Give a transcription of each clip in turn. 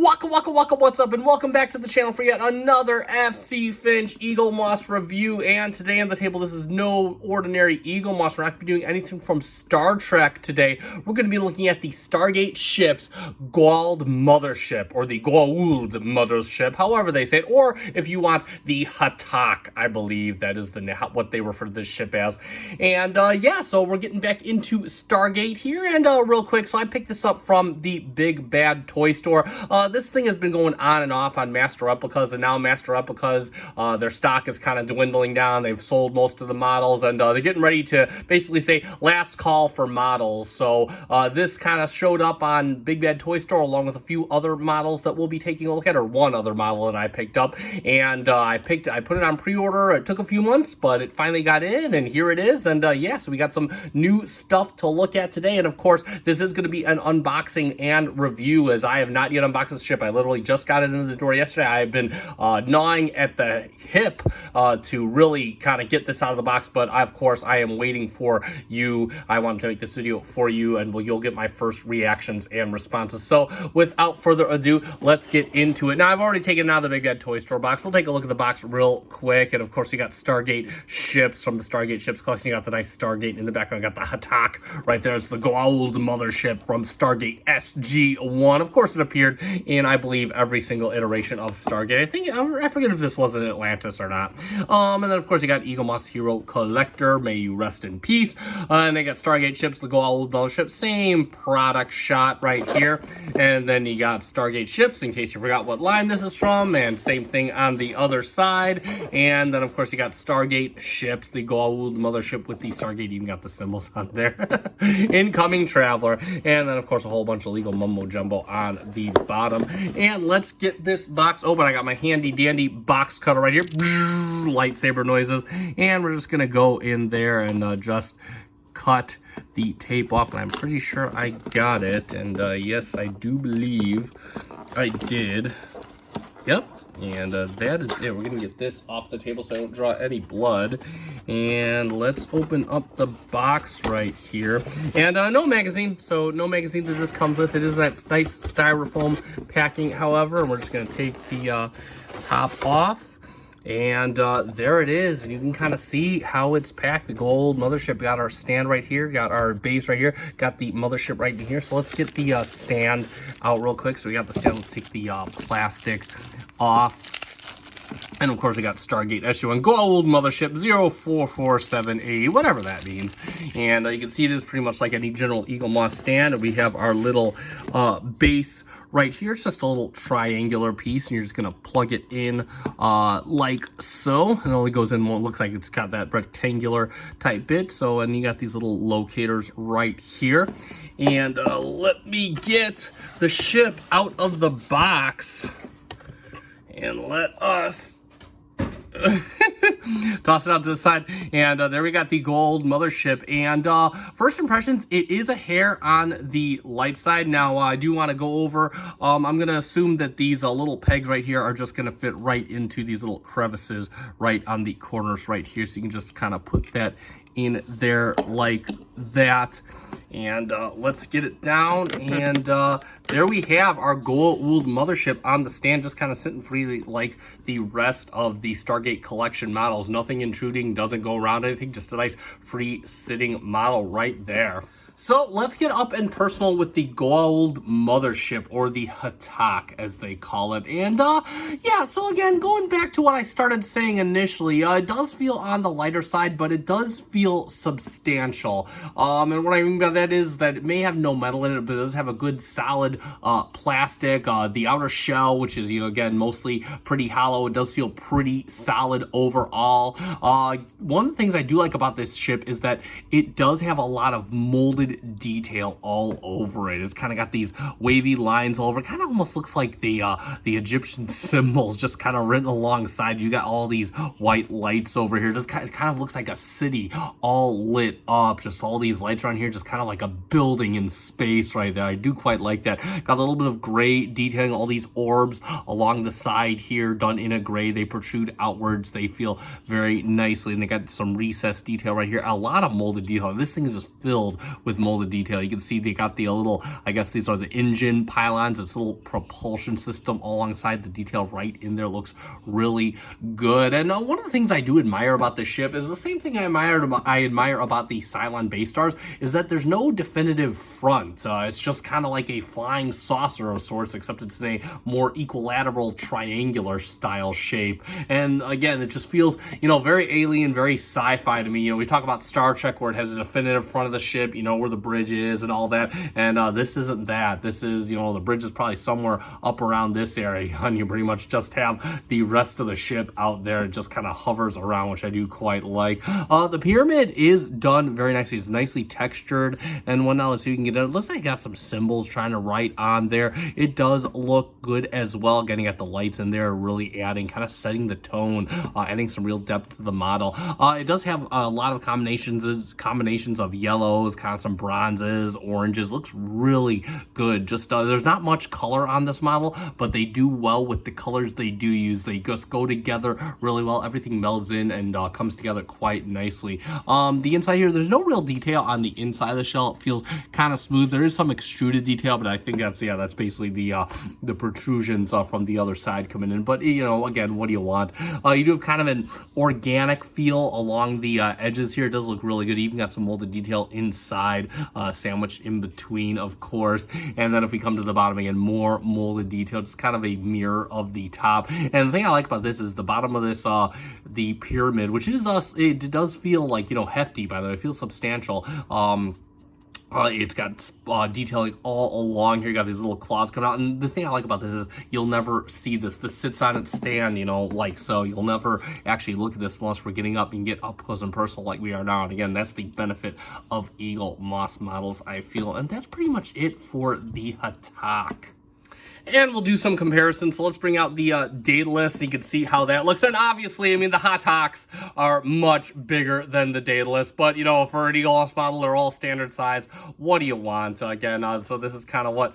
Waka, what's up, and welcome back to the channel for yet another FC Finch Eaglemoss review. And today on the table, this is no ordinary Eaglemoss. We're not going to be doing anything from Star Trek today. We're going to be looking at the Stargate ship's Goa'uld Mothership, or the Goa'uld Mothership, however they say it, or if you want, the Hatak, I believe that is what they refer to this ship as. And yeah, so we're getting back into Stargate here, and real quick, so I picked this up from the Big Bad Toy Store. This thing has been going on and off on Master Replicas, and now Master Replicas, their stock is kind of dwindling down. They've sold most of the models, and they're getting ready to basically say last call for models. So this kind of showed up on Big Bad Toy Store along with a few other models that we'll be taking a look at, or one other model that I picked up. And I put it on pre-order. It took a few months, but it finally got in, and here it is. And yeah, so we got some new stuff to look at today. And of course, this is going to be an unboxing and review, as I have not yet unboxed this ship. I literally just got it into the door yesterday. I've been gnawing at the hip to really kind of get this out of the box, but of course I am waiting for you. I wanted to make this video for you, and you'll get my first reactions and responses. So without further ado, let's get into it. Now, I've already taken it out of the Big Bad Toy Store box. We'll take a look at the box real quick. And of course, you got Stargate ships from the Stargate ships collection. You got the nice Stargate in the background. You got the Hatak right there. It's the Goa'uld Mothership from Stargate SG-1. Of course, it appeared in, I believe, every single iteration of Stargate. I forget if this was in Atlantis or not. And then, of course, you got Eaglemoss Hero Collector. May you rest in peace. And they got Stargate ships, the Goa'uld Mothership. Same product shot right here. And then you got Stargate ships, in case you forgot what line this is from. And same thing on the other side. And then, of course, you got Stargate ships, the Goa'uld Mothership with the Stargate. Even got the symbols on there. Incoming Traveler. And then, of course, a whole bunch of legal mumbo-jumbo on the bottom. And let's get this box open. I got my handy-dandy box cutter right here. Lightsaber noises. And we're just going to go in there and just cut the tape off. And I'm pretty sure I got it. And yes, I do believe I did. Yep. And that is it. We're going to get this off the table so I don't draw any blood. And let's open up the box right here. And no magazine. So no magazine that this comes with. It is that nice styrofoam packing, however. And we're just going to take the top off. And there it is. And you can kind of see how it's packed. The Goa'uld Mothership. Got our stand right here. Got our base right here. Got the Mothership right in here. So let's get the stand out real quick. So we got the stand. Let's take the plastic off. And of course, we got Stargate SG-1 Goa'uld Mothership 044780, whatever that means. And you can see it is pretty much like any general Eaglemoss stand. We have our little base right here. It's just a little triangular piece, and you're just going to plug it in like so. And it only goes in, well, it looks like it's got that rectangular type bit. So, and you got these little locators right here. And let me get the ship out of the box. And let us toss it out to the side. And there we got the Goa'uld Mothership. And first impressions, it is a hair on the light side. Now, I do want to go over, I'm going to assume that these little pegs right here are just going to fit right into these little crevices right on the corners right here. So you can just kind of put that in there like that. And let's get it down. And there we have our Goa'uld Mothership on the stand, just kind of sitting freely like the rest of the Stargate collection models. Nothing intruding, doesn't go around anything, just a nice free sitting model right there. So let's get up and personal with the Goa'uld Mothership, or the Hatak as they call it. And yeah, so again, going back to what I started saying initially, it does feel on the lighter side, but it does feel substantial. And what I mean by that is that it may have no metal in it, but it does have a good solid plastic. The outer shell, which is, you know, again, mostly pretty hollow, it does feel pretty solid overall. One of the things I do like about this ship is that it does have a lot of molded detail all over it. It's kind of got these wavy lines all over. It kind of almost looks like the Egyptian symbols just kind of written alongside. You got all these white lights over here. It kind of looks like a city all lit up. Just all these lights around here, just kind of like a building in space right there. I do quite like that. Got a little bit of gray detailing, all these orbs along the side here done in a gray. They protrude outwards. They feel very nicely, and they got some recessed detail right here. A lot of molded detail. This thing is just filled with with molded detail. You can see they got the little, I guess these are the engine pylons. It's a little propulsion system alongside the detail right in there. Looks really good. And one of the things I do admire about this ship is the same thing I admire about the Cylon base stars, is that there's no definitive front. It's just kind of like a flying saucer of sorts, except it's in a more equilateral triangular style shape. And again, it just feels, very alien, very sci-fi to me. We talk about Star Trek where it has a definitive front of the ship, where the bridge is and all that. And this isn't that. This is, the bridge is probably somewhere up around this area, and you pretty much just have the rest of the ship out there. It just kind of hovers around, which I do quite like. The pyramid is done very nicely. It's nicely textured and whatnot. Let's see if you can get it. It looks like I got some symbols trying to write on there. It does look good as well. Getting at the lights in there, really adding, kind of setting the tone, adding some real depth to the model. It does have a lot of combinations of yellows, kind of some bronzes, oranges. Looks really good. Just there's not much color on this model, but they do well with the colors they do use. They just go together really well. Everything melds in and comes together quite nicely. The inside here, there's no real detail on the inside of the shell. It feels kind of smooth. There is some extruded detail, but I think that's basically the protrusions from the other side coming in. But again, what do you want? You do have kind of an organic feel along the edges here. It does look really good. You even got some molded detail inside, sandwiched in between, of course. And then if we come to the bottom again, more molded detail, just kind of a mirror of the top. And the thing I like about this is the bottom of this, the pyramid, which is it does feel like, hefty, by the way. It feels substantial. It's got detailing all along here. You got these little claws coming out. And the thing I like about this is you'll never see this. This sits on its stand, like so. You'll never actually look at this unless we're getting up and get up close and personal like we are now. And again, that's the benefit of Eaglemoss models, I feel. And that's pretty much it for the Hatak. And we'll do some comparisons. So let's bring out the data list so you can see how that looks. And obviously, the Hataks are much bigger than the data list. But, for an Eaglemoss model, they're all standard size. What do you want? Again, so this is kind of what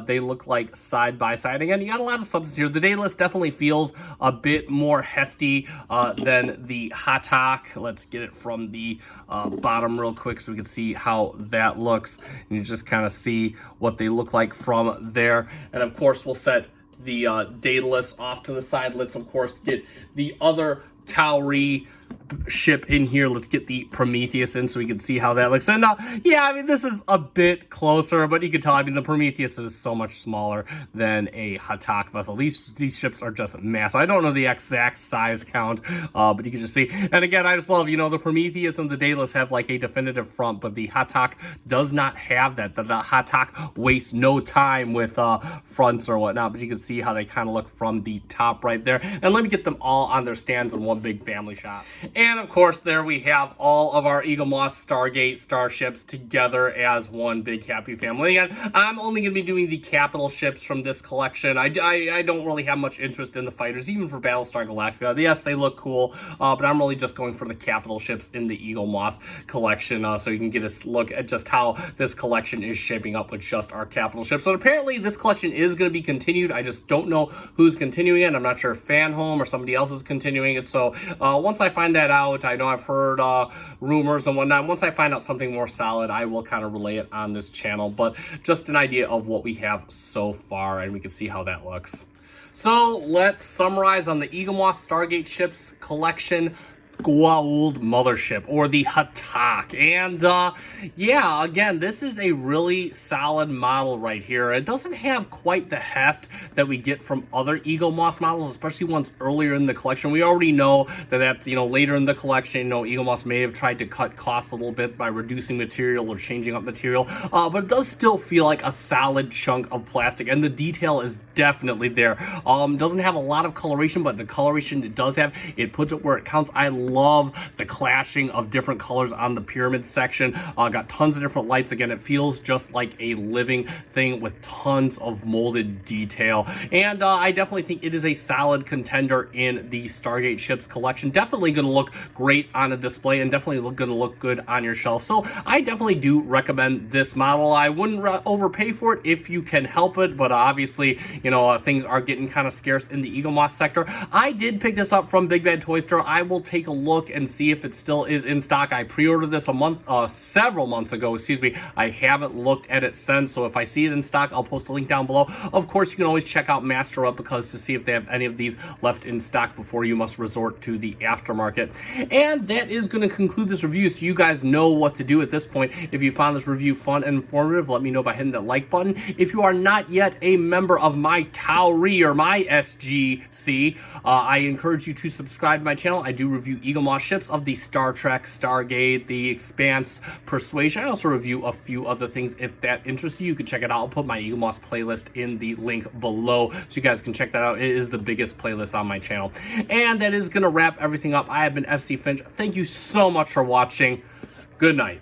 they look like side by side. Again, you got a lot of substance here. The data list definitely feels a bit more hefty than the Hatak. Let's get it from the bottom real quick so we can see how that looks. And you just kind of see what they look like from there. And of course, we'll set the data list off to the side. Let's, of course, get the other Tauri ship in here. Let's get the Prometheus in so we can see how that looks. And this is a bit closer, but you can tell, the Prometheus is so much smaller than a Hatak vessel. These ships are just massive. I don't know the exact size count, but you can just see. And again, I just love, the Prometheus and the Daedalus have like a definitive front, but the Hatak does not have that. The Hatak wastes no time with fronts or whatnot, but you can see how they kind of look from the top right there. And let me get them all on their stands in one big family shot. And of course, there we have all of our Eaglemoss Stargate starships together as one big happy family. And I'm only going to be doing the capital ships from this collection. I don't really have much interest in the fighters, even for Battlestar Galactica. Yes, they look cool, but I'm really just going for the capital ships in the Eaglemoss collection, so you can get a look at just how this collection is shaping up with just our capital ships. So apparently, this collection is going to be continued. I just don't know who's continuing it. I'm not sure if Fanhome or somebody else is continuing it. So once I find that out, I know I've heard rumors and whatnot. Once I find out something more solid, I will kind of relay it on this channel, but just an idea of what we have so far, and we can see how that looks. So let's summarize on the Eaglemoss Stargate ships collection. Goa'Uld Mothership, or the Hatak. And again, this is a really solid model right here. It doesn't have quite the heft that we get from other Eaglemoss models, especially ones earlier in the collection. We already know that's later in the collection, Eaglemoss may have tried to cut costs a little bit by reducing material or changing up material, but it does still feel like a solid chunk of plastic, and the detail is definitely there. Doesn't have a lot of coloration, but the coloration it does have, it puts it where it counts. I love the clashing of different colors on the pyramid section. Got tons of different lights. Again, it feels just like a living thing with tons of molded detail. And I definitely think it is a solid contender in the Stargate ships collection. Definitely going to look great on a display, and definitely going to look good on your shelf. So I definitely do recommend this model. I wouldn't overpay for it if you can help it, but obviously, things are getting kind of scarce in the Eaglemoss sector. I did pick this up from Big Bad Toy Store. I will take a look and see if it still is in stock. I pre-ordered this several months ago, excuse me. I haven't looked at it since, so if I see it in stock, I'll post a link down below. Of course, you can always check out Master Up because to see if they have any of these left in stock before you must resort to the aftermarket. And that is going to conclude this review, so you guys know what to do at this point. If you found this review fun and informative, let me know by hitting that like button. If you are not yet a member of my Tauri or my SGC, I encourage you to subscribe to my channel. I do review Eaglemoss ships of the Star Trek, Stargate, the Expanse, Persuasion. I also review a few other things. If that interests you, you can check it out. I'll put my Eaglemoss playlist in the link below so you guys can check that out. It is the biggest playlist on my channel. And that is going to wrap everything up. I have been FC Finch. Thank you so much for watching. Good night.